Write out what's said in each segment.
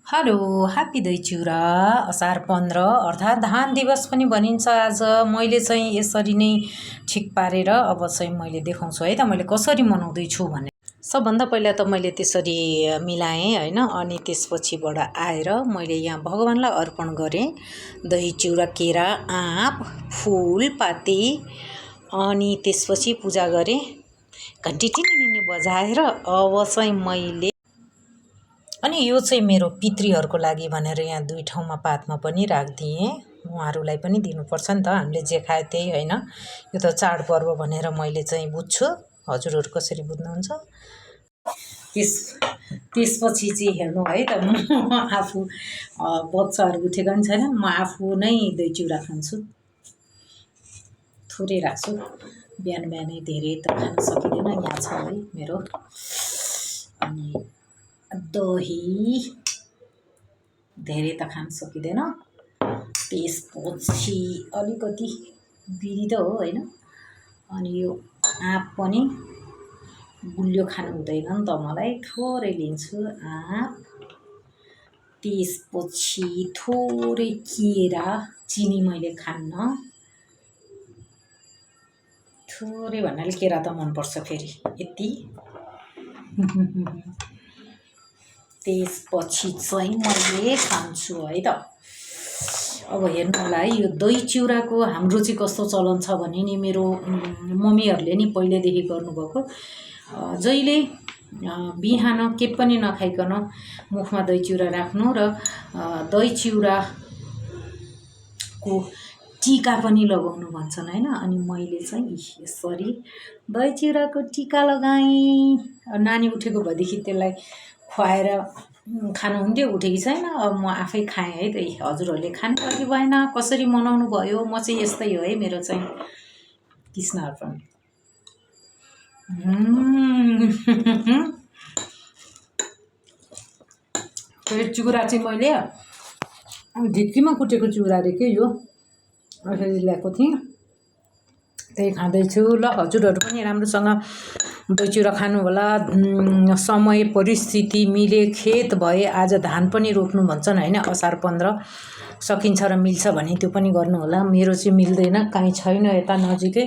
Hello happy दही चिउरा असार 15 अर्थात् धान दिवस पनि भनिन्छ आज। मैले चाहिँ यसरी नै ठिक पारेर अब चाहिँ मैले देखाउँछु है त मैले कसरी मनाउँदैछु भने। सबभन्दा पहिला त मैले त्यसरी मिलाएँ हैन, अनि त्यसपछिबाट आएर मैले यहाँ भगवानलाई अर्पण गरेँ दही चिउरा, केरा, आँप, फुल पाती, अनि त्यसपछि पूजा गरेँ घन्टी टिनिनी बजाएर। अब चाहिँ मैले अनि यो चाहिँ मेरो पितृहरूको लागि भनेर यहाँ दुई ठाउँमा पातमा पनि राखिदिएँ। उहाँहरूलाई पनि दिनुपर्छ नि त, हामीले जे खायो त्यही होइन। यो त चाडपर्व भनेर मैले चाहिँ बुझ्छु। हजुरहरू कसरी बुझ्नुहुन्छ? त्यसपछि चाहिँ हेर्नु है त, म आफू बच्चाहरू उठेको पनि छैन, म आफू नै दही चिउरा खान्छु। थोरै राख्छु, बिहान बिहानै धेरै त खान सकिँदैन। यहाँ छ है मेरो। अनि दही धेरै त खान सकिँदैन। त्यसपछि अलिकति बिरी त हो होइन। अनि यो आँप पनि गुलियो खानु हुँदैन नि त, मलाई थोरै लिन्छु आँप। त्यसपछि थोरै केरा, चिनी मैले खान्न, थोरै भन्नाले केरा त मनपर्छ फेरि यति। त्यसपछि चाहिँ मैले खान्छु है त। अब हेर्नु होला है, यो दही चिउराको हाम्रो चाहिँ कस्तो चलन छ भने नि, मेरो मम्मीहरूले नि पहिल्यैदेखि गर्नुभएको। जहिले बिहान के पनि नखाइकन मुखमा दही चिउरा राख्नु र दही चिउराको टीका पनि लगाउनु भन्छन् होइन। अनि मैले चाहिँ यसरी दही चिउराको टीका लगाएँ। नानी उठेको भएदेखि त्यसलाई खुवाएर खानुहुन्थ्यो, उठेकी छैन। अब म आफै खाएँ है त। हजुरहरूले खानु कि भएन, कसरी मनाउनु भयो? म चाहिँ यस्तै हो है, मेरो चाहिँ कृष्ण अर्पण। चिउरा चाहिँ मैले ढिक्कीमा कुटेको चिउरा रे के यो, यसरी ल्याएको थिएँ, त्यही खाँदैछु। ल हजुरहरू पनि राम्रोसँग दही चिउरा खानु होला। समय परिस्थिति मिले, खेत भए, आज धान पनि रोप्नु भन्छन् होइन। असार 15 सकिन्छ र मिल्छ भने त्यो पनि गर्नु होला। मेरो चाहिँ मिल्दैन, कहीँ छैन यता नजिकै,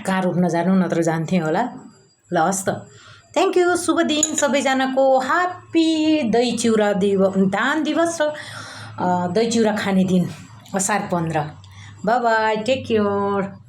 कहाँ रोप्न जानु, नत्र जान्थेँ होला। ल हस् त, थ्याङ्क यू। शुभ दिन सबैजनाको। ह्याप्पी दही चिउरा धान दिवस र दही चिउरा खाने दिन असार 15। Bye bye, take care.